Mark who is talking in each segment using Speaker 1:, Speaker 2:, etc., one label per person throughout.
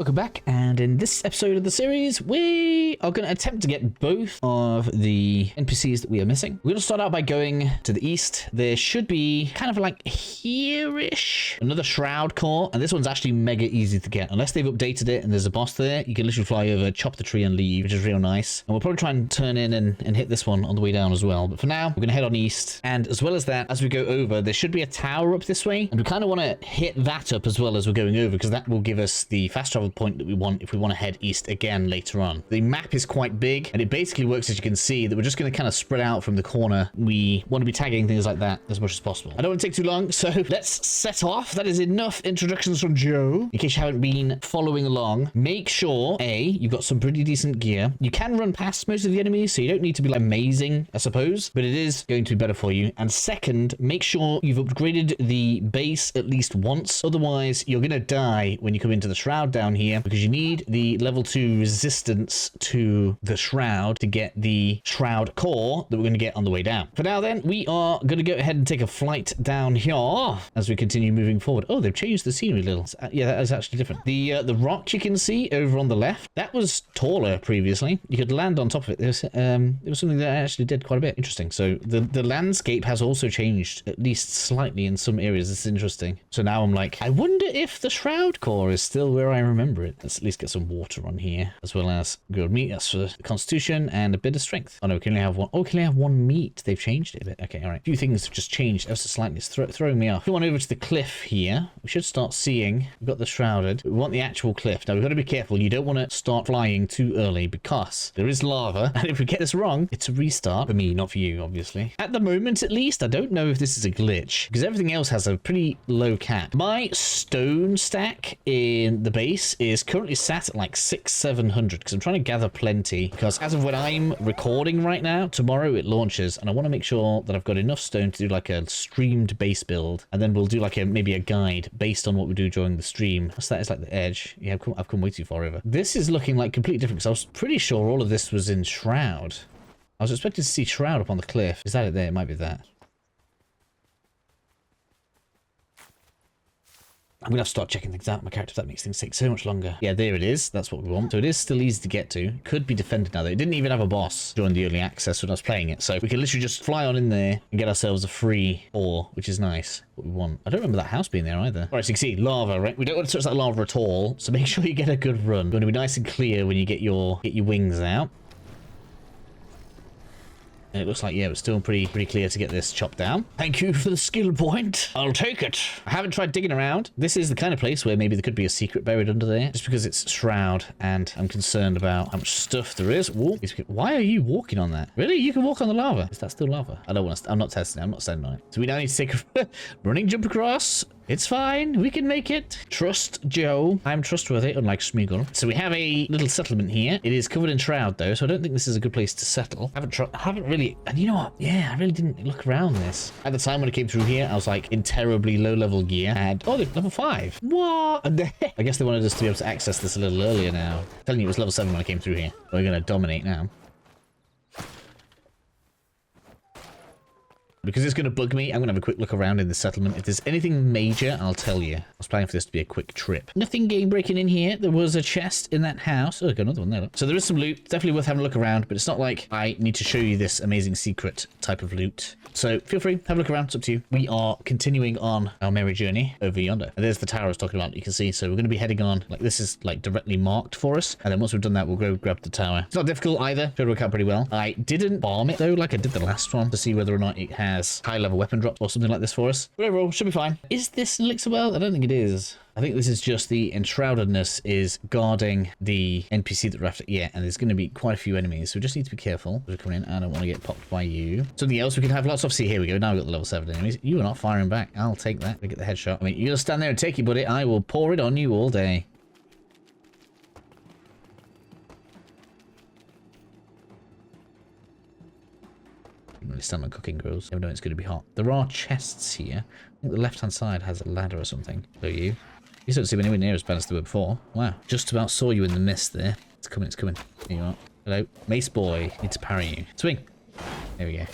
Speaker 1: Welcome back, and in this episode of the series, we are going to attempt to get both of the NPCs that we are missing. We're going to start out by going to the east. There should be kind of like here-ish another Shroud core, and this one's actually mega easy to get. Unless they've updated it and there's a boss there, you can literally fly over, chop the tree and leave, which is real nice. And we'll probably try and turn in and hit this one on the way down as well. But for now, we're going to head on east. And as well as that, as we go over, there should be a tower up this way, and we kind of want to hit that up as well as we're going over, because that will give us the fast travel point that we want if we want to head east again later on. The map is quite big, and it basically works, as you can see, that we're just going to kind of spread out from the corner. We want to be tagging things like that as much as possible. I don't want to take too long, so let's set off. That is enough introductions from Joe. In case you haven't been following along, make sure, A, you've got some pretty decent gear. You can run past most of the enemies, so you don't need to be like amazing, I suppose, but it is going to be better for you. And second, make sure you've upgraded the base at least once. Otherwise, you're going to die when you come into the Shroud down here, because you need the level 2 resistance to the Shroud to get the Shroud core that we're going to get on the way down. For now then, we are going to go ahead and take a flight down here as we continue moving forward. Oh, they've changed the scenery a little. Yeah, that is actually different. The rock you can see over on the left, that was taller previously. You could land on top of it. It was something that I actually did quite a bit. Interesting. So the landscape has also changed, at least slightly in some areas. It's interesting. So now I'm like, I wonder if the Shroud core is still where I remember it. Let's at least get some water on here, as well as good meat. That's for constitution and a bit of strength. Oh no, we can only have one. Oh, we can only have one meat. They've changed it a bit. Okay, all right. A few things have just changed ever so slightly. It's throwing me off. Come on over to the cliff here. We should start seeing. We've got the Shrouded. We want the actual cliff. Now we've got to be careful. You don't want to start flying too early, because there is lava, and if we get this wrong, it's a restart for me, not for you, obviously. At the moment, at least, I don't know if this is a glitch, because everything else has a pretty low cap. My stone stack in the base is currently sat at like 600-700, because I'm trying to gather plenty, because as of when I'm recording right now, tomorrow it launches, and I want to make sure that I've got enough stone to do like a streamed base build, and then we'll do like maybe a guide based on what we do during the stream. What's that? Is like the edge. Yeah, I've come way too far over. This is looking like completely different, because I was pretty sure all of this was in Shroud. I was expecting to see Shroud up on the cliff. Is that it there? It might be that. I'm going to have to start checking things out. My character, that makes things take so much longer. Yeah, there it is. That's what we want. So it is still easy to get to. Could be defended now, though. It didn't even have a boss during the early access when I was playing it. So we can literally just fly on in there and get ourselves a free ore, which is nice. What we want. I don't remember that house being there either. All right, so you can see lava, right? We don't want to touch that lava at all. So make sure you get a good run. You want to be nice and clear when you get your wings out. And it looks like, yeah, it's still pretty clear to get this chopped down. Thank you for the skill point. I'll take it. I haven't tried digging around. This is the kind of place where maybe there could be a secret buried under there, just because it's Shroud, and I'm concerned about how much stuff there is. Whoa. Why are you walking on that? Really? You can walk on the lava. Is that still lava? I don't want to. I'm not testing it. I'm not standing on it. So we now need to take a running jump across. It's fine. We can make it. Trust Joe. I'm trustworthy, unlike Smeagol. So we have a little settlement here. It is covered in Shroud, though, so I don't think this is a good place to settle. Haven't really... And you know what? Yeah, I really didn't look around this. At the time when I came through here, I was like in terribly low-level gear. And, oh, they're level 5. What? I guess they wanted us to be able to access this a little earlier now. I'm telling you, it was level 7 when I came through here. We're going to dominate now. Because it's going to bug me, I'm going to have a quick look around in the settlement. If there's anything major, I'll tell you. I was planning for this to be a quick trip. Nothing game breaking in here. There was a chest in that house. Oh, got another one there. So there is some loot. Definitely worth having a look around, but it's not like I need to show you this amazing secret type of loot. So feel free, have a look around. It's up to you. We are continuing on our merry journey over yonder. And there's the tower I was talking about, you can see. So we're going to be heading on, like this is like directly marked for us. And then once we've done that, we'll go grab the tower. It's not difficult either. Should work out pretty well. I didn't bomb it though, like I did the last one, to see whether or not it has high-level weapon drops or something like this for us. But overall, should be fine. Is this Elixir Well? I don't think it is. I think this is just the Enshroudedness is guarding the NPC that we're after. Yeah, and there's going to be quite a few enemies, so we just need to be careful. We're coming in. I don't want to get popped by you. Something else we can have lots of. See, here we go. Now we've got the level 7 enemies. You are not firing back. I'll take that. We get the headshot. I mean, you're going to stand there and take it, buddy. I will pour it on you all day. Really stand on cooking grills. Even though it's going to be hot. There are chests here. I think the left-hand side has a ladder or something. So you don't seem anywhere near as bad as they were before. Wow. Just about saw you in the mist there. It's coming, it's coming. Here you are. Hello. Mace boy. Need to parry you. Swing. There we go.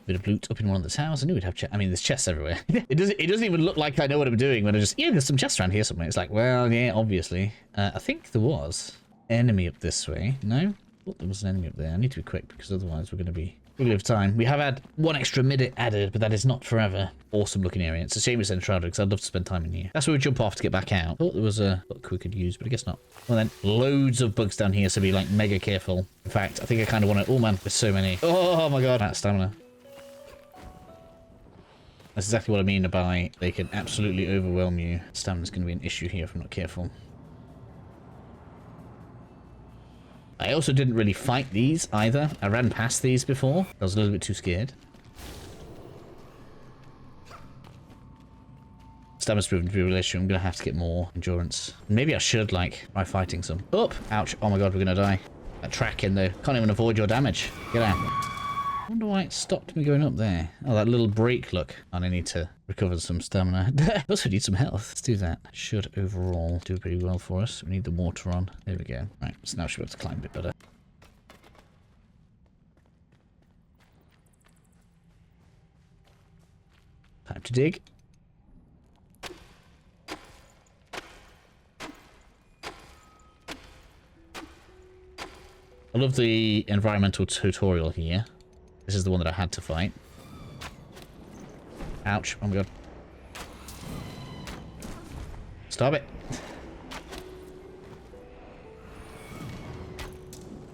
Speaker 1: Bit of loot up in one of the towers. I knew we'd have chests. I mean, there's chests everywhere. It doesn't even look like I know what I'm doing when I just, yeah, there's some chests around here somewhere. It's like, well, yeah, obviously. I think there was enemy up this way. No? I thought there was an enemy up there. I need to be quick because otherwise we're going to be... We'll have time. We have had 1 extra minute added, but that is not forever. Awesome looking area. It's a shame it's Enshrouded because I'd love to spend time in here. That's where we jump off to get back out. Thought there was a hook we could use, but I guess not. Well then, loads of bugs down here, so be like mega careful. In fact, I think I kind of want to... Oh man, there's so many. Oh my god. That stamina. That's exactly what I mean by they can absolutely overwhelm you. Stamina's going to be an issue here if I'm not careful. I also didn't really fight these either. I ran past these before. I was a little bit too scared. Stamina's proven to be a real issue. I'm going to have to get more endurance. Maybe I should, like, try fighting some. Up! Ouch. Oh my god, we're going to die. That track in though. Can't even avoid your damage. Get out. I wonder why it stopped me going up there. Oh, that little break, look. And I need to recover some stamina. I also need some health. Let's do that. Should overall do pretty well for us. We need the water on. There we go. Right, so now we should be able to climb a bit better. Time to dig. I love the environmental tutorial here. This is the one that I had to fight. Ouch. Oh my god. Stop it.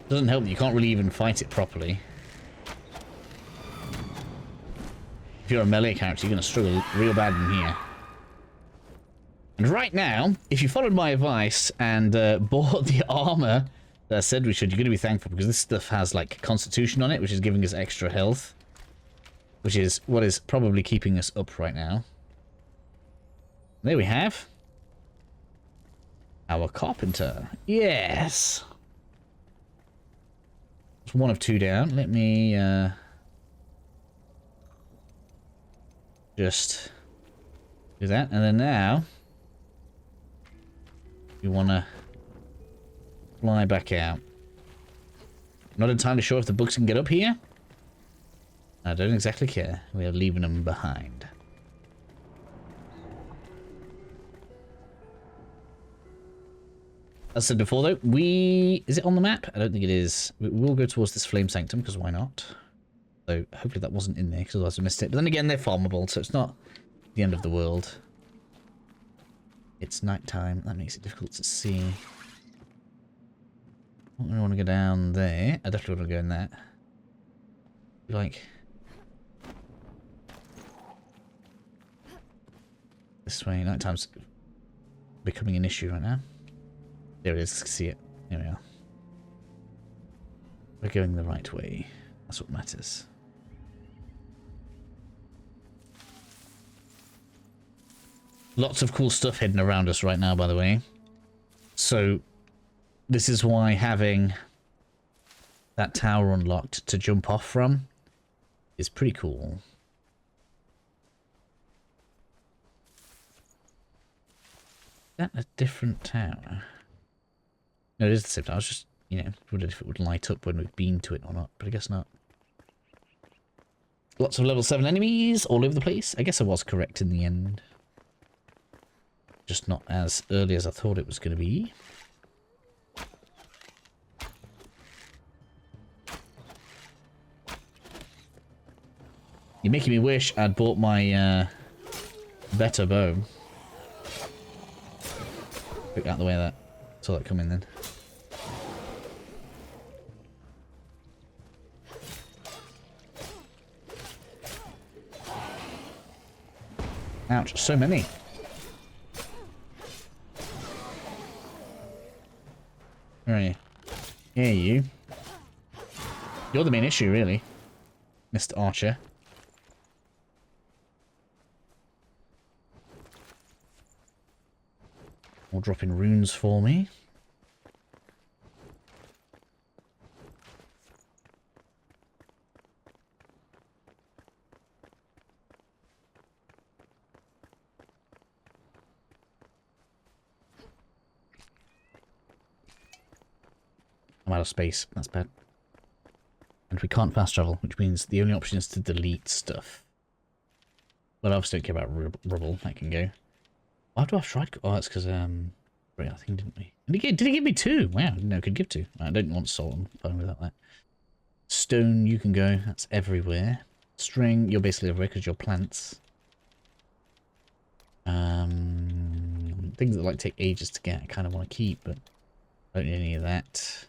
Speaker 1: Doesn't help that you can't really even fight it properly. If you're a melee character, you're going to struggle real bad in here. And right now, if you followed my advice and bought the armor that I said we should, you're going to be thankful because this stuff has like Constitution on it, which is giving us extra health. Which is what is probably keeping us up right now. There we have our carpenter. Yes! It's 1 of 2 down. Let me just do that. And then now we want to fly back out. Not entirely sure if the bugs can get up here. I don't exactly care. We are leaving them behind. As I said before, though, is it on the map? I don't think it is. We will go towards this flame sanctum, because why not? So, hopefully that wasn't in there, because otherwise I missed it. But then again, they're farmable, so it's not the end of the world. It's nighttime. That makes it difficult to see. I don't really want to go down there. I definitely want to go in that. Like... this way. Nighttime's becoming an issue right now. There it is. See it. There we are. We're going the right way. That's what matters. Lots of cool stuff hidden around us right now, by the way. So, this is why having that tower unlocked to jump off from is pretty cool. Is that a different tower? No, it is the same tower. I was just, you know, wondered if it would light up when we beamed to it or not, but I guess not. Lots of level 7 enemies all over the place. I guess I was correct in the end. Just not as early as I thought it was going to be. You're making me wish I'd bought my better bow. Quick out the way of that. Saw that come in then. Ouch, so many. Where are you? Yeah, you. You're the main issue, really, Mr. Archer. Or dropping runes for me. I'm out of space. That's bad. And we can't fast travel, which means the only option is to delete stuff. But I obviously don't care about rubble. That can go. Why do I have stride? Oh, that's because, right, I think, didn't we? Did he give me 2? Wow, I didn't know I could give 2. I don't want salt. I'm fine without that. Stone, you can go. That's everywhere. String, you're basically everywhere because you're plants. Things that like take ages to get, I kind of want to keep, but I don't need any of that.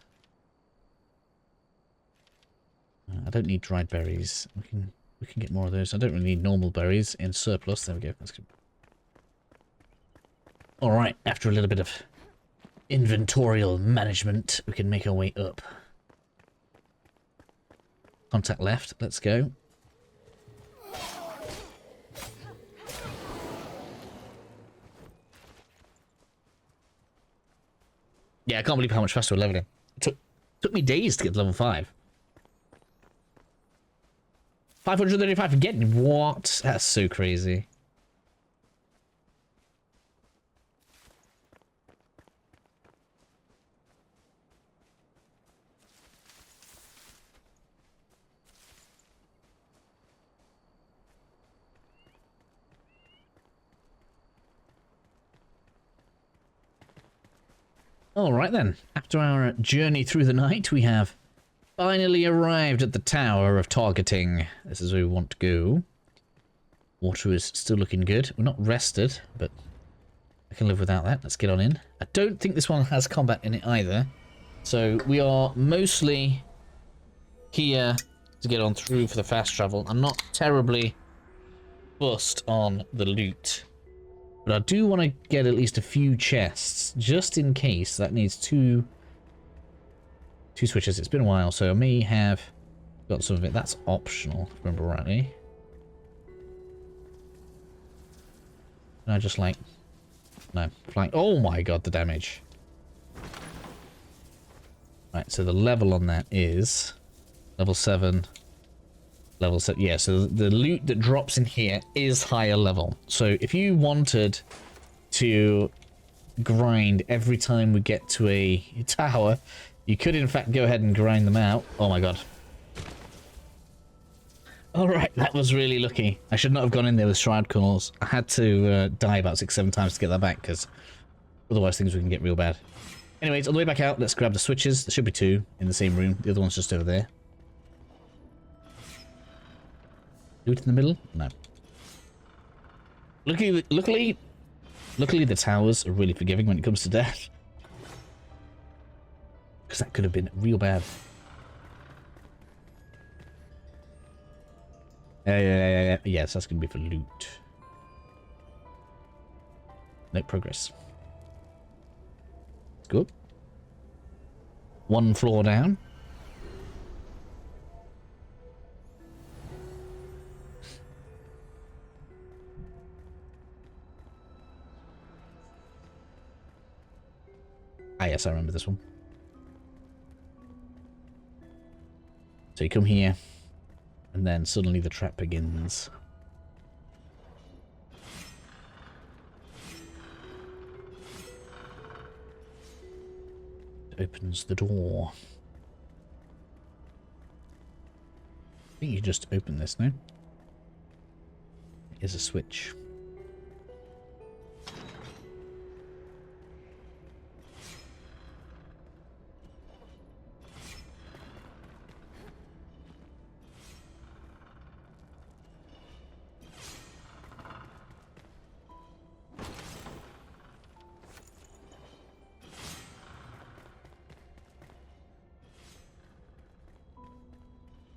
Speaker 1: I don't need dried berries. We can get more of those. I don't really need normal berries in surplus. There we go. That's good. All right. After a little bit of inventorial management, we can make our way up. Contact left. Let's go. Yeah, I can't believe how much faster we're leveling. It took me days to get to level 5. 535 again. What? That's so crazy. Alright then, after our journey through the night, we have finally arrived at the Tower of Targeting. This is where we want to go. Water is still looking good. We're not rested, but I can live without that. Let's get on in. I don't think this one has combat in it either. So we are mostly here to get on through for the fast travel. I'm not terribly fussed on the loot. But I do want to get at least a few chests, just in case. That needs two switches. It's been a while, so I may have got some of it. That's optional, if I remember rightly. And I just like... No, flying. Oh my god, the damage. Right, so the level on that is... Level 7... Level 7, yeah, so the loot that drops in here is higher level. So if you wanted to grind every time we get to a tower, you could in fact go ahead and grind them out. Oh my god. Alright, that was really lucky. I should not have gone in there with Shroud Cores. I had to die about 6-7 times to get that back, because otherwise things can get real bad. Anyways, on the way back out, let's grab the switches. There should be 2 in the same room. The other one's just over there. Do it in the middle? No. Luckily, the towers are really forgiving when it comes to death. Because that could have been real bad. Yes, that's going to be for loot. No progress. Good. 1 floor down. Ah, yes, I remember this one. So you come here, and then suddenly the trap begins. It opens the door. I think you just open this now. Here's a switch.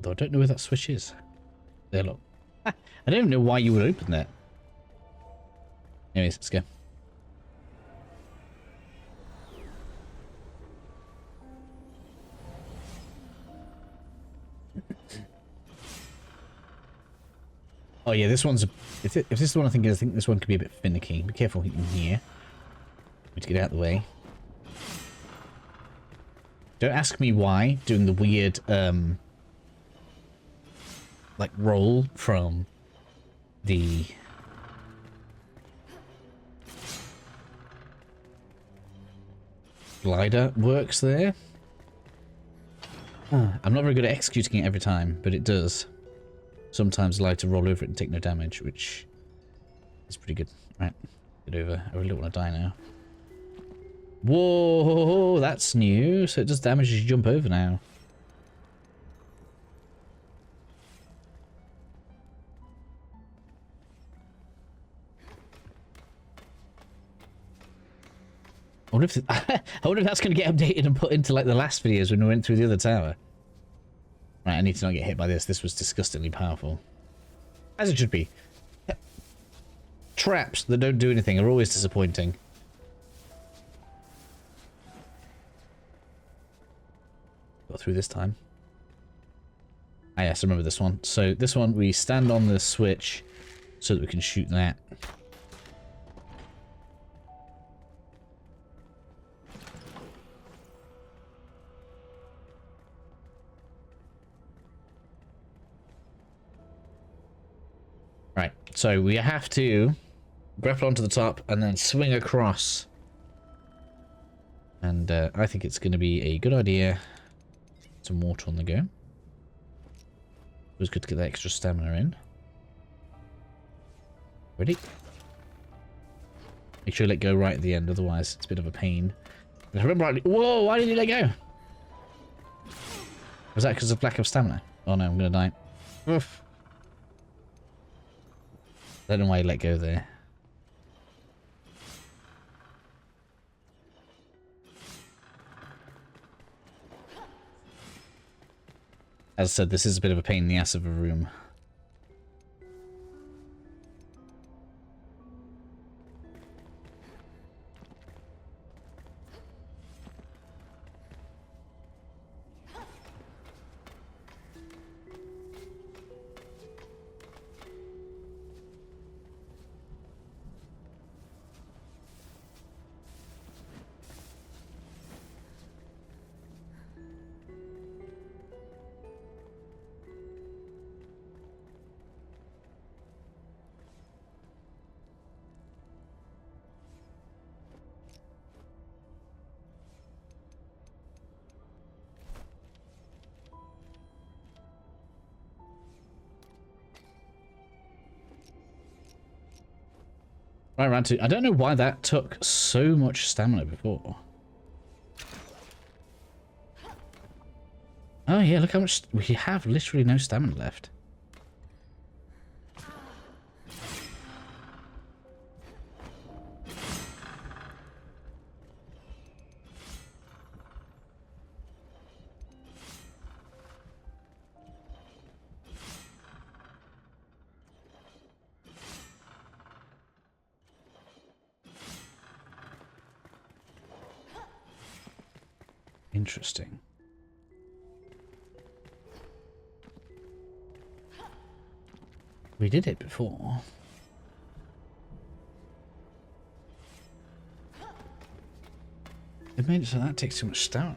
Speaker 1: Though I don't know where that switch is. There, look. I don't even know why you would open that. Anyways, let's go. Oh yeah, this one's... If this is the one I think this one could be a bit finicky. Be careful in here. Need to get out of the way. Don't ask me why, doing the weird, like, roll from the... glider works there. I'm not very good at executing it every time, but it does sometimes allow to roll over it and take no damage, which is pretty good. Right, get over. I really don't want to die now. Whoa, that's new. So it does damage as you jump over now. I wonder if that's going to get updated and put into like the last videos when we went through the other tower. Right, I need to not get hit by this. This was disgustingly powerful. As it should be. Traps that don't do anything are always disappointing. Got through this time. Ah yes, I remember this one. So this one, we stand on the switch so that we can shoot that. Right, so we have to grapple onto the top and then swing across. And I think it's going to be a good idea. Some water on the go. It was good to get that extra stamina in. Ready? Make sure you let go right at the end, otherwise it's a bit of a pain. If I remember rightly, whoa, why did you let go? Was that because of lack of stamina? Oh no, I'm going to die. Oof. I don't know why you let go there. As I said, this is a bit of a pain in the ass of a room. Right, round two. I don't know why that took so much stamina before. Oh yeah, look how much... We have literally no stamina left. Interesting. We did it before. It made it so that takes too much stamina.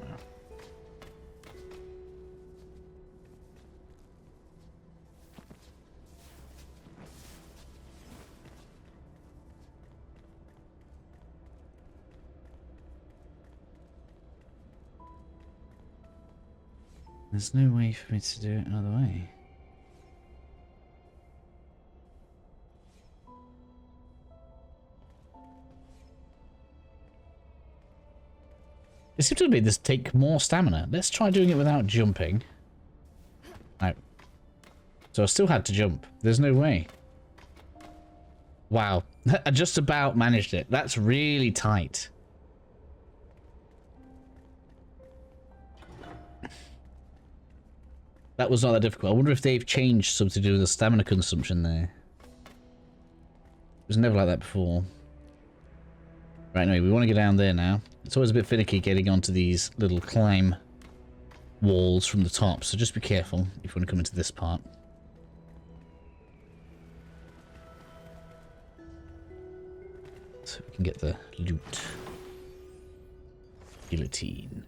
Speaker 1: There's no way for me to do it another way. It seems to me this take more stamina. Let's try doing it without jumping. No. So I still had to jump. There's no way. Wow. I just about managed it. That's really tight. That was not that difficult. I wonder if they've changed something to do with the stamina consumption there. It was never like that before. Right, anyway, we want to get down there now. It's always a bit finicky getting onto these little climb walls from the top, so just be careful if you want to come into this part. So we can get the loot. Guillotine.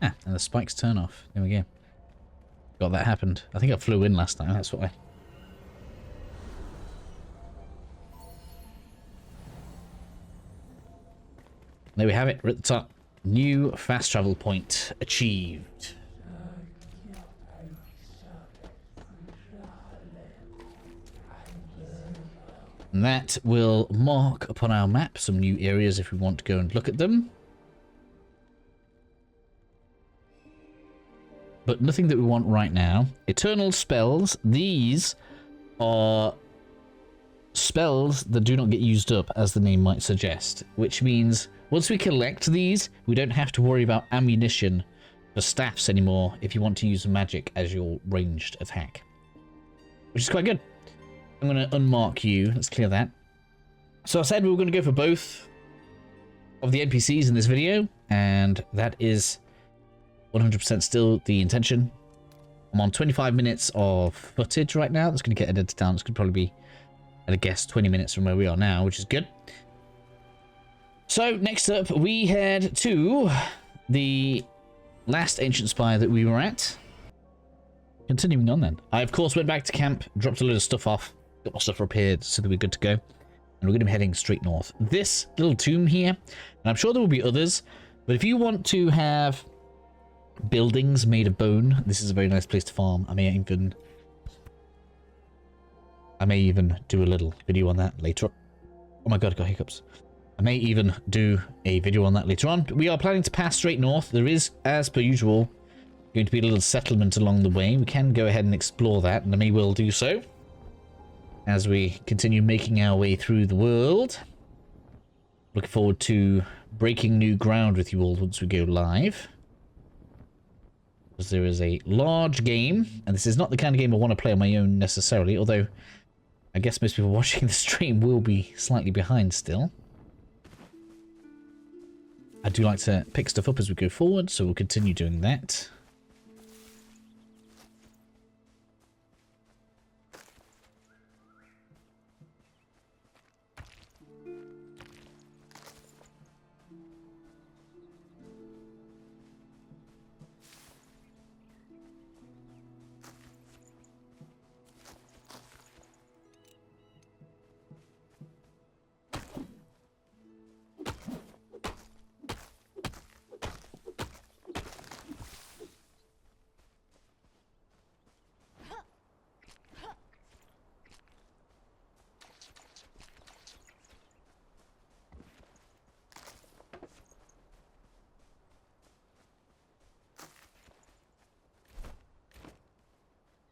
Speaker 1: Ah, and the spikes turn off. There we go. Got that happened. I think I flew in last time, that's why. There we have it. We're at the top. New fast travel point achieved. And that will mark upon our map some new areas if we want to go and look at them. But nothing that we want right now. Eternal spells. These are spells that do not get used up, as the name might suggest. Which means once we collect these, we don't have to worry about ammunition for staffs anymore if you want to use magic as your ranged attack. Which is quite good. I'm going to unmark you. Let's clear that. So I said we were going to go for both of the NPCs in this video, and that is 100% still the intention. I'm on 25 minutes of footage right now. That's going to get edited down. It's going to probably be, at a guess, 20 minutes from where we are now, which is good. So next up, we head to the last ancient spire that we were at. Continuing on then. I, of course, went back to camp, dropped a load of stuff off, got my stuff repaired so that we're good to go. And we're going to be heading straight north. This little tomb here, and I'm sure there will be others, but if you want to have buildings made of bone, this is a very nice place to farm. I may even do a little video on that later on. Oh my god, I got hiccups. I may even do a video on that later on. But we are planning to pass straight north. There is, as per usual, going to be a little settlement along the way. We can go ahead and explore that, and I may well do so as we continue making our way through the world. Looking forward to breaking new ground with you all once we go live. Because there is a large game, and this is not the kind of game I want to play on my own necessarily, although I guess most people watching the stream will be slightly behind still. I do like to pick stuff up as we go forward, so we'll continue doing that.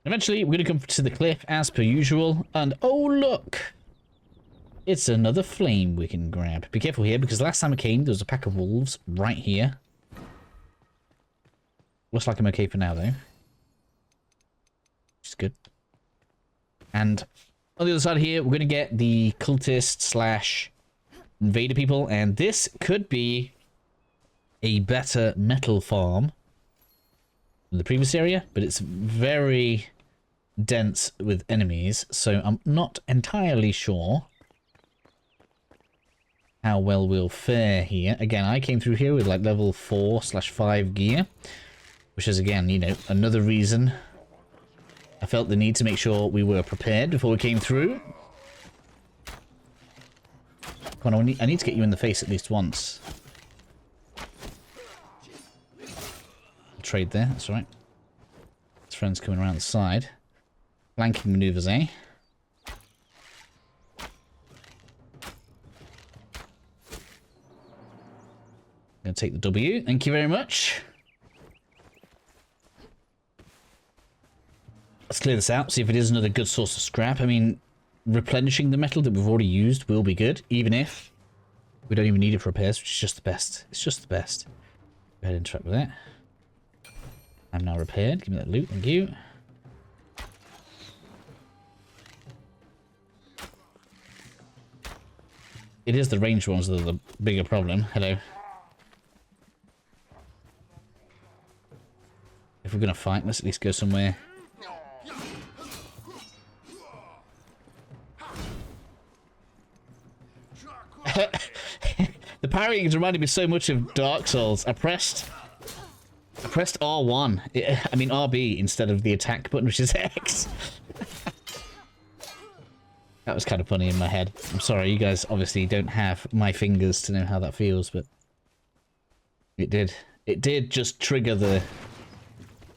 Speaker 1: Eventually, we're going to come to the cliff as per usual, and oh look! It's another flame we can grab. Be careful here, because last time I came, there was a pack of wolves right here. Looks like I'm okay for now, though. Which is good. And on the other side here, we're going to get the cultist slash invader people, and this could be a better metal farm than the previous area, but it's very dense with enemies, so I'm not entirely sure how well we'll fare here. Again, I came through here with like level 4/5 gear, which is, again, you know, another reason I felt the need to make sure we were prepared before we came through. Come on, I need to get you in the face at least once. I'll trade there, that's all right. His friend's coming around the side. Flanking maneuvers, eh? Gonna take the W, thank you very much. Let's clear this out, see if it is another good source of scrap. I mean, replenishing the metal that we've already used will be good, even if we don't even need it for repairs, which is just the best. It's just the best. Go ahead and interact with that. I'm now repaired. Give me that loot, thank you. It is the ranged ones that are the bigger problem. Hello. If we're going to fight, let's at least go somewhere. The parrying is reminding me so much of Dark Souls. I pressed R1. I mean RB instead of the attack button, which is X. That was kind of funny in my head. I'm sorry, you guys obviously don't have my fingers to know how that feels, but It did. It did just trigger the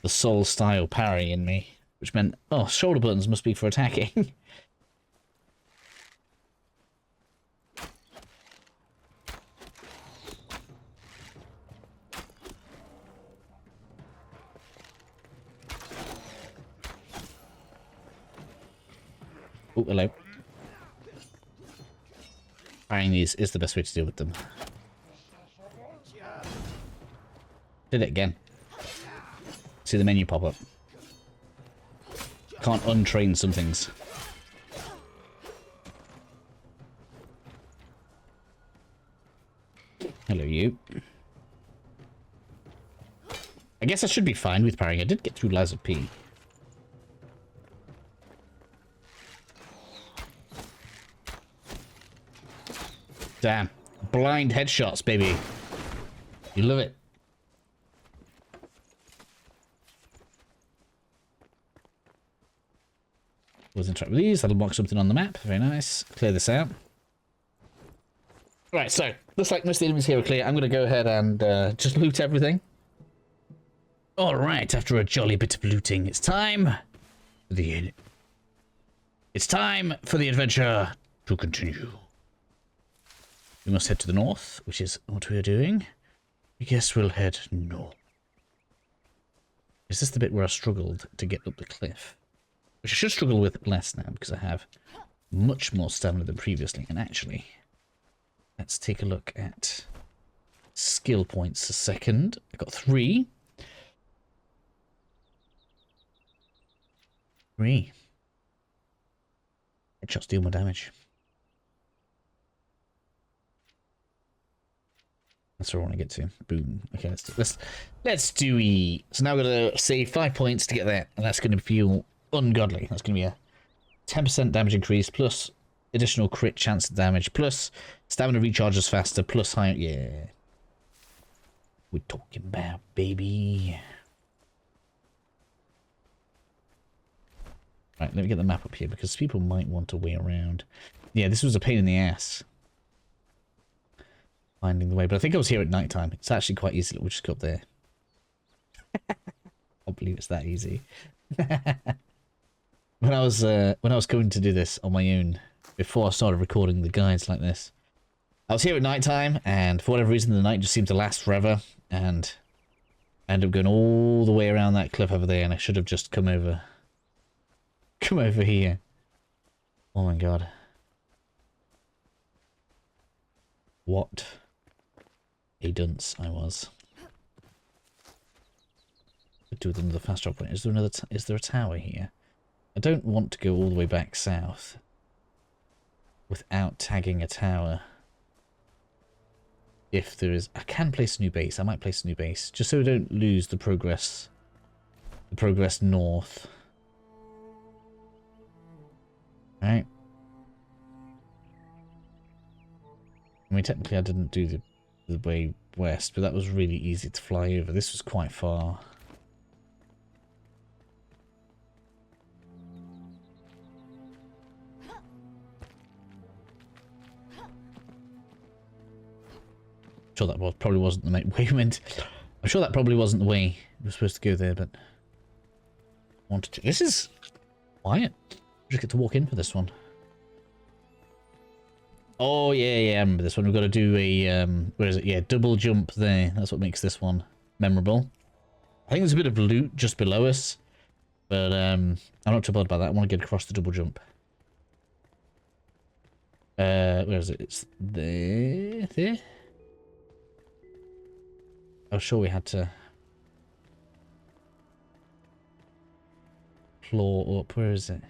Speaker 1: soul style parry in me, which meant, oh, shoulder buttons must be for attacking. Oh, hello. Parrying these is the best way to deal with them. Did it again. See the menu pop up. Can't untrain some things. Hello, you. I guess I should be fine with parrying. I did get through Lies of P. Damn. Blind headshots, baby. You love it. We'll interact with these. That'll mark something on the map. Very nice. Clear this out. Right, so looks like most of the enemies here are clear. I'm going to go ahead and just loot everything. All right, after a jolly bit of looting, it's time for the adventure to continue. We must head to the north, which is what we are doing. I guess we'll head north. Is this the bit where I struggled to get up the cliff? Which I should struggle with less now, because I have much more stamina than previously. And actually, let's take a look at skill points a second. I got 3. 3. Headshots deal more damage. That's what I want to get to. Boom. Okay, let's do E. So now we're gonna save 5 points to get there, and that's gonna feel ungodly. That's gonna be a 10% damage increase plus additional crit chance of damage plus stamina recharges faster plus higher. Yeah, we're talking about, baby. Right, let me get the map up here because people might want a way around. Yeah, this was a pain in the ass finding the way, but I think I was here at night time. It's actually quite easy. We'll just go up there. I can't believe it's that easy. When I was going to do this on my own before I started recording the guides like this, I was here at night time, and for whatever reason the night just seemed to last forever, and I ended up going all the way around that cliff over there, and I should have just come over here. Oh my god. What a dunce I was. Could do with another fast drop point. Is there a tower here? I don't want to go all the way back south without tagging a tower. If there is, I can place a new base. I might place a new base just so we don't lose the progress. The progress north. Right. I mean, technically I didn't do the way west, but that was really easy to fly over. This was quite far. I'm sure that probably wasn't the way we went. I'm sure that probably wasn't the way we were supposed to go there, but I wanted to. This is quiet. Just get to walk in for this one. Oh yeah, I remember this one. We've got to do a where is it? Yeah, double jump there. That's what makes this one memorable. I think there's a bit of loot just below us, but I'm not too bothered about that. I want to get across the double jump. Where is it? It's there. There. I was sure we had to claw up. Where is it?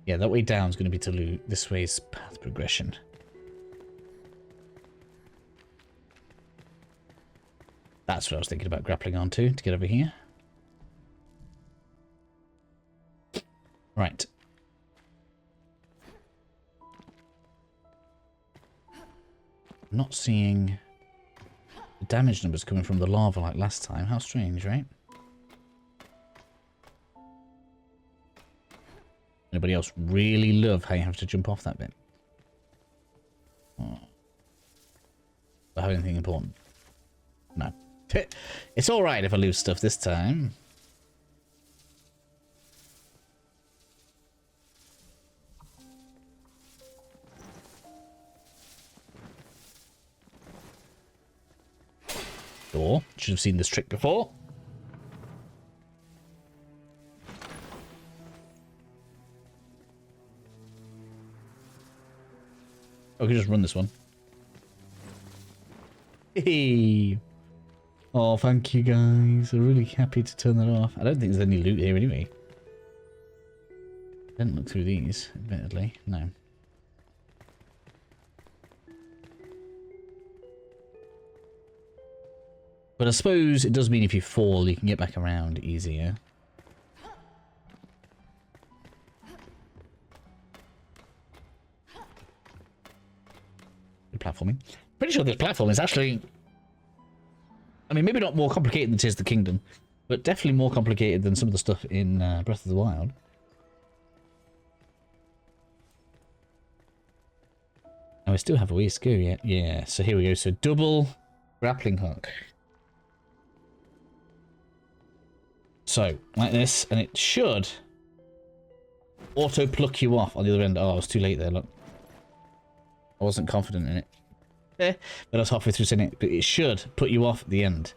Speaker 1: Yeah, that way down is going to be to loot. This way's path progression. That's what I was thinking about grappling onto to get over here. Right. I'm not seeing the damage numbers coming from the lava like last time. How strange, right? Anybody else really love how you have to jump off that bit? Oh. Do I have anything important? No. It's alright if I lose stuff this time. Door. Should have seen this trick before. Oh, I can just run this one. Hey. Oh, thank you guys. I'm really happy to turn that off. I don't think there's any loot here anyway. Didn't look through these, admittedly. No. But I suppose it does mean if you fall, you can get back around easier. Good platforming. Pretty sure this platform is actually... I mean, maybe not more complicated than Tears of the Kingdom, but definitely more complicated than some of the stuff in Breath of the Wild. Oh, we still have a ways to go yet. Yeah, so here we go. So double grappling hook. So, like this, and it should auto-pluck you off on the other end. Oh, I was too late there, look. I wasn't confident in it. But I was halfway through saying it. But it should put you off at the end,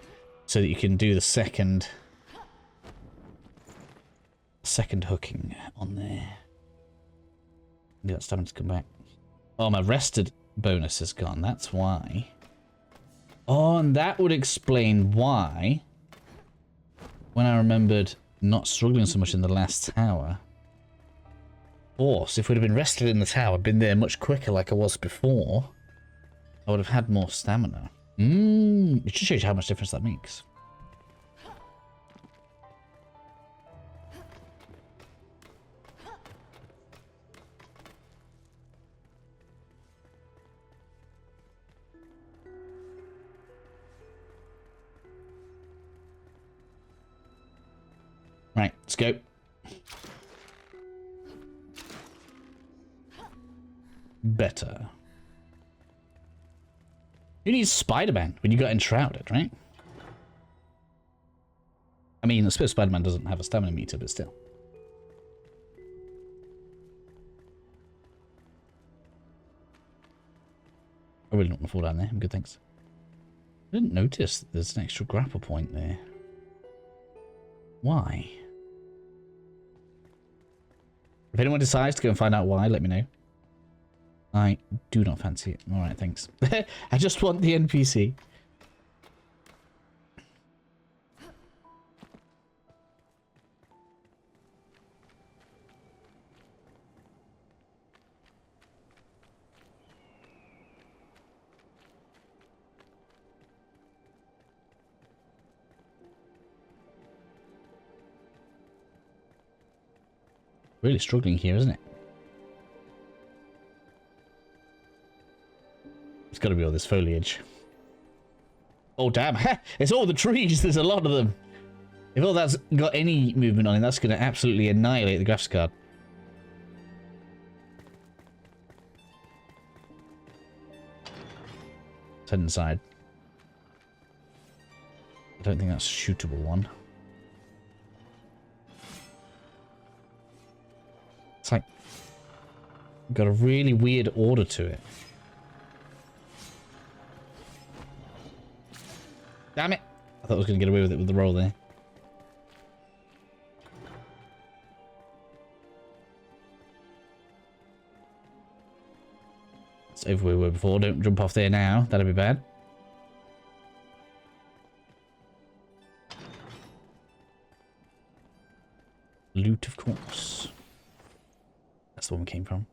Speaker 1: so that you can do the second hooking on there. Maybe that's time to come back. Oh, my rested bonus is gone. That's why. Oh, and that would explain why, when I remembered not struggling so much in the last tower. Of course, if we'd have been rested in the tower, been there much quicker like I was before, I would have had more stamina. It just shows you how much difference that makes. Right, let's go. Better. You need Spider-Man when you got Enshrouded, right? I mean, I suppose Spider-Man doesn't have a stamina meter, but still. I really don't want to fall down there. I'm good, thanks. I didn't notice that there's an extra grapple point there. Why? If anyone decides to go and find out why, let me know. I do not fancy it. Alright, thanks. I just want the NPC. Really struggling here, isn't it? It's got to be all this foliage. Oh, damn. It's all the trees. There's a lot of them. If all that's got any movement on it, that's going to absolutely annihilate the graphics card. Let's head inside. I don't think that's a shootable one. It's like... got a really weird order to it. Damn it! I thought I was going to get away with it with the roll there. It's over where we were before. Don't jump off there now. That'd be bad. Loot, of course. That's the one we came from.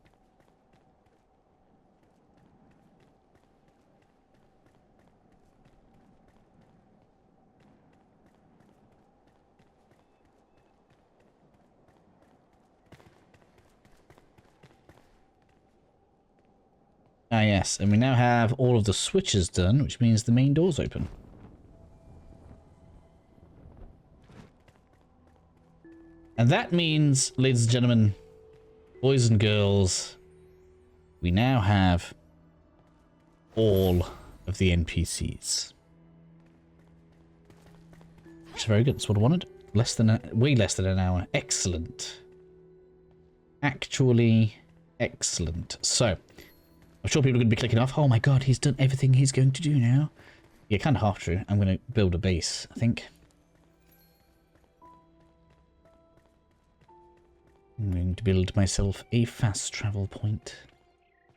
Speaker 1: Ah, yes, and we now have all of the switches done, which means the main door's open. And that means, ladies and gentlemen, boys and girls, we now have all of the NPCs. Which is very good. That's what I wanted. Way less than an hour. Excellent. Actually, excellent. So, I'm sure people are going to be clicking off. Oh my god, he's done everything he's going to do now. Yeah, kind of half true. I'm going to build a base, I think. I'm going to build myself a fast travel point.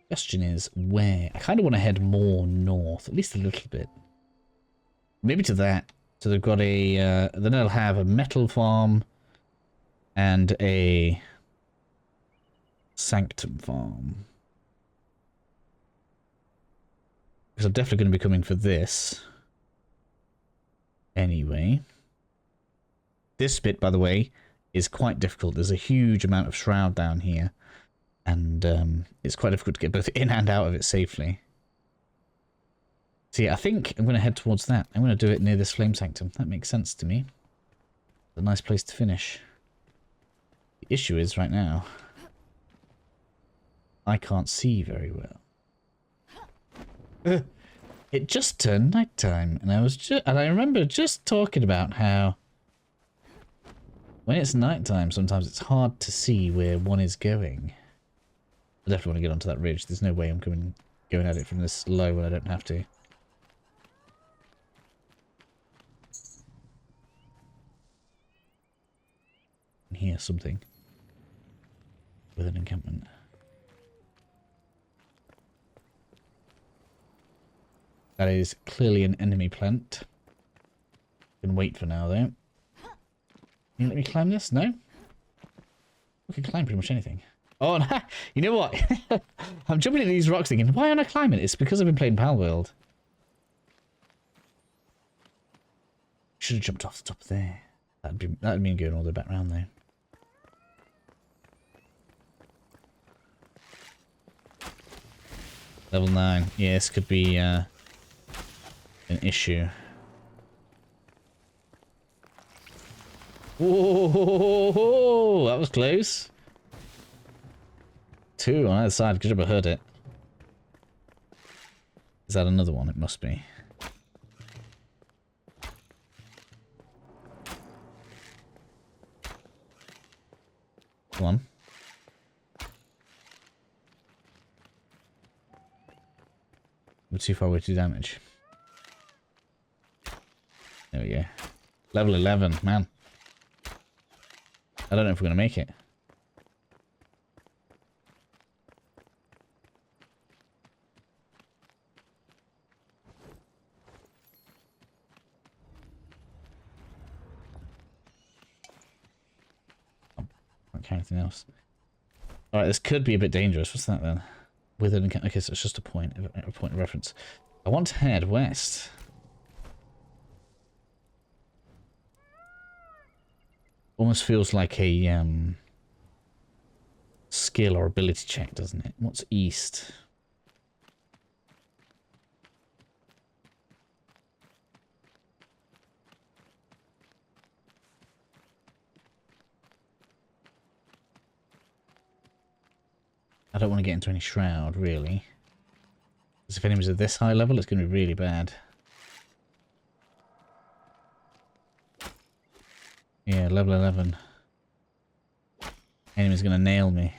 Speaker 1: Question is, where? I kind of want to head more north, at least a little bit. Maybe to that. So they've got a, then they'll have a metal farm and a sanctum farm. Because I'm definitely going to be coming for this. Anyway. This bit, by the way, is quite difficult. There's a huge amount of shroud down here. And it's quite difficult to get both in and out of it safely. So yeah, I think I'm going to head towards that. I'm going to do it near this flame sanctum. That makes sense to me. It's a nice place to finish. The issue is right now, I can't see very well. It just turned nighttime, and I remember just talking about how when it's nighttime, sometimes it's hard to see where one is going. I definitely want to get onto that ridge. There's no way I'm going at it from this low when I don't have to. I can hear something with an encampment. That is clearly an enemy plant. Can wait for now, though. Can you let me climb this? No? I can climb pretty much anything. Oh, no. You know what? I'm jumping at these rocks thinking, why aren't I climbing? It's because I've been playing Palworld. Should have jumped off the top there. That'd mean going all the way back round, though. Level 9. Yeah, this could be an issue. Whoa, that was close. 2 on either side. Good job I heard it. Is that another one? It must be. Come on. We're too far away to do damage. There we go. Level 11, man. I don't know if we're going to make it. I can't carry anything else. Alright, this could be a bit dangerous. What's that then? With an encounter. Okay, so it's just a point of reference. I want to head west. Almost feels like a skill or ability check, doesn't it? What's east? I don't want to get into any shroud, really. Because if enemies are this high level, it's going to be really bad. Yeah, level 11. Enemy's going to nail me.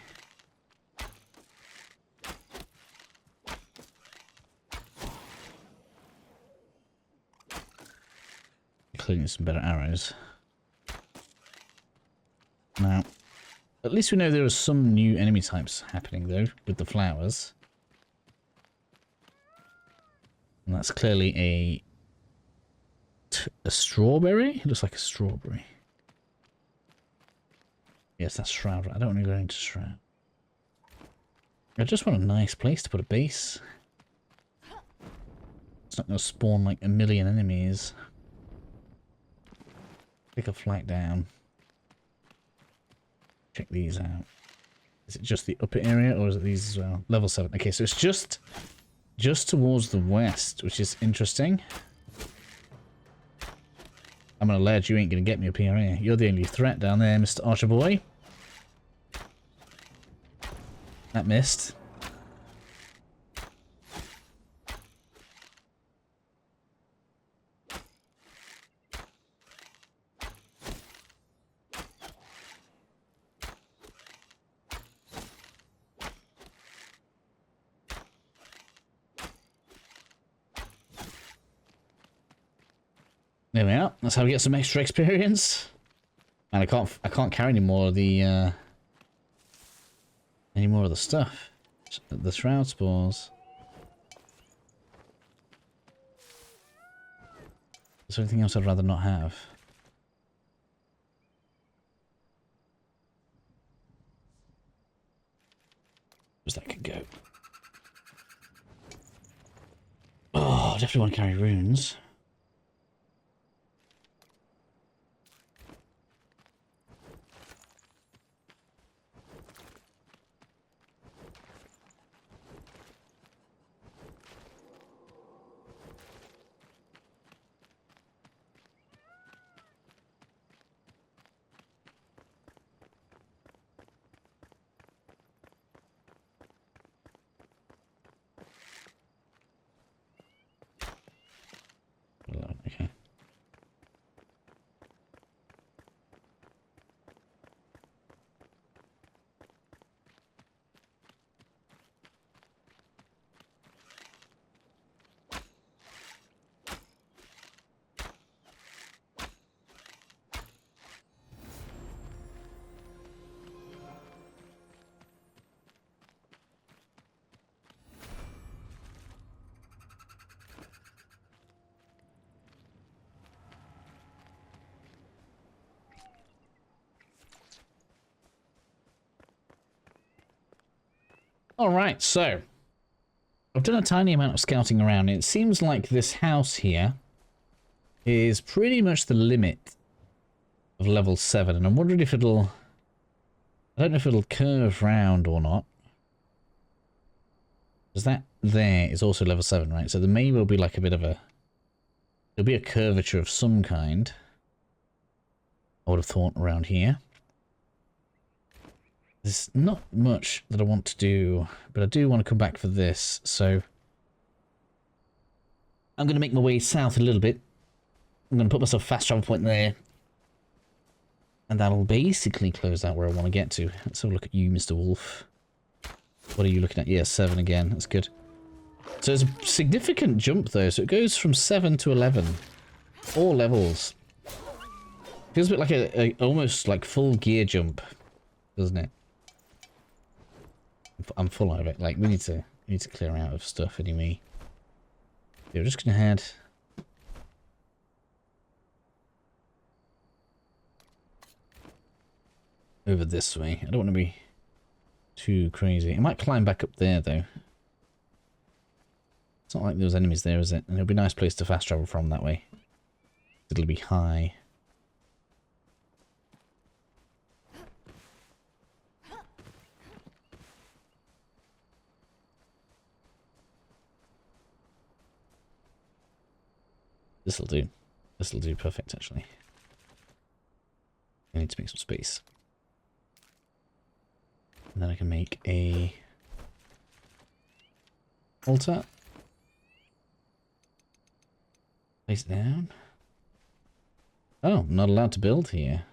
Speaker 1: Including some better arrows. Now, at least we know there are some new enemy types happening, though, with the flowers. And that's clearly a strawberry? It looks like a strawberry. Yes, that's Shroud. I don't want to go into Shroud. I just want a nice place to put a base. It's not going to spawn like a million enemies. Pick a flight down. Check these out. Is it just the upper area or is it these as well? Level 7. Okay, so it's just towards the west, which is interesting. I'm on a ledge, you ain't going to get me up here, are you? You're the only threat down there, Mr. Archer Boy. That missed. There we are. That's how we get some extra experience. And I can't carry any more of the stuff. The shroud spores. Is there anything else I'd rather not have? Where's that could go? Oh, definitely want to carry runes. Okay. Alright, so I've done a tiny amount of scouting around. It seems like this house here is pretty much the limit of level 7, and I'm wondering if it'll... I don't know if it'll curve round or not. Because that there is also level 7, right? So there may well be like a bit of a... There'll be a curvature of some kind. I would have thought around here. There's not much that I want to do, but I do want to come back for this, so... I'm going to make my way south a little bit. I'm going to put myself a fast travel point there. And that'll basically close out where I want to get to. Let's have a look at you, Mr. Wolf. What are you looking at? Yeah, 7 again. That's good. So it's a significant jump, though. So it goes from 7 to 11. 4 levels. Feels a bit like a almost like full gear jump, doesn't it? I'm full of it. Like, we need to clear out of stuff anyway. Yeah, we're just gonna head over this way. I don't want to be too crazy. I might climb back up there, though. It's not like there's enemies there, is it? And it'll be a nice place to fast travel from that way. It'll be high. This'll do. This'll do perfect, actually. I need to make some space. And then I can make a altar. Place it down. Oh, I'm not allowed to build here.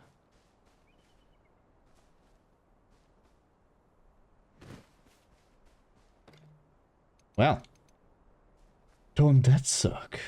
Speaker 1: Well. Don't that suck?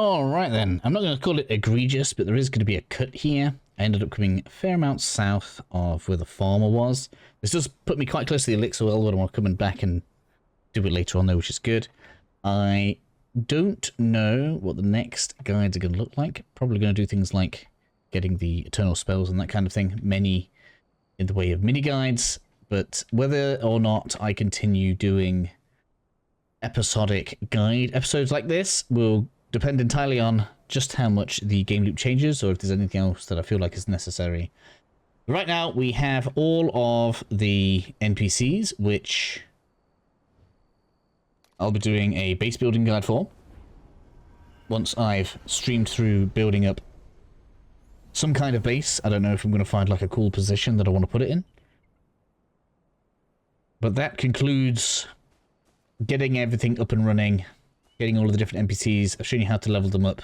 Speaker 1: All right then, I'm not going to call it egregious, but there is going to be a cut here. I ended up coming a fair amount south of where the farmer was. This does put me quite close to the elixir well, but I'm coming back and do it later on though, which is good. I don't know what the next guides are going to look like. Probably going to do things like getting the eternal spells and that kind of thing. Many in the way of mini guides, but whether or not I continue doing episodic guide episodes like this will depend entirely on just how much the game loop changes, or if there's anything else that I feel like is necessary. Right now, we have all of the NPCs, which I'll be doing a base building guide for. Once I've streamed through building up some kind of base, I don't know if I'm going to find like a cool position that I want to put it in. But that concludes getting everything up and running, getting all of the different NPCs. I've shown you how to level them up.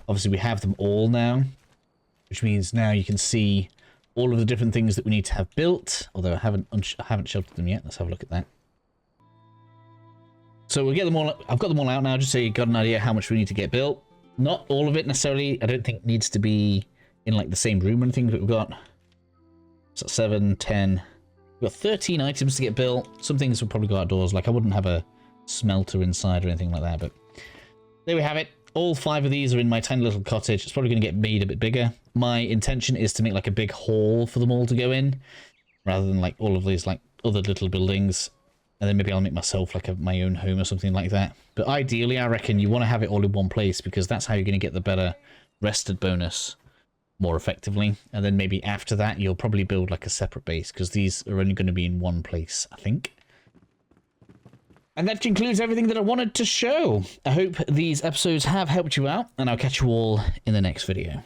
Speaker 1: Obviously, we have them all now, which means now you can see all of the different things that we need to have built, although I haven't sheltered them yet. Let's have a look at that. So we'll get them all. I've got them all out now, just so you got an idea how much we need to get built. Not all of it necessarily, I don't think needs to be in like the same room or anything, but we've got 7, 10... We've got 13 items to get built. Some things will probably go outdoors, like I wouldn't have a smelter inside or anything like that, but there we have it. All 5 of these are in my tiny little cottage. It's probably going to get made a bit bigger. My intention is to make like a big hall for them all to go in, rather than like all of these like other little buildings. And then maybe I'll make myself like my own home or something like that. But ideally, I reckon you want to have it all in one place, because that's how you're going to get the better rested bonus more effectively. And then maybe after that, you'll probably build like a separate base, because these are only going to be in one place, I think. And that concludes everything that I wanted to show. I hope these episodes have helped you out, and I'll catch you all in the next video.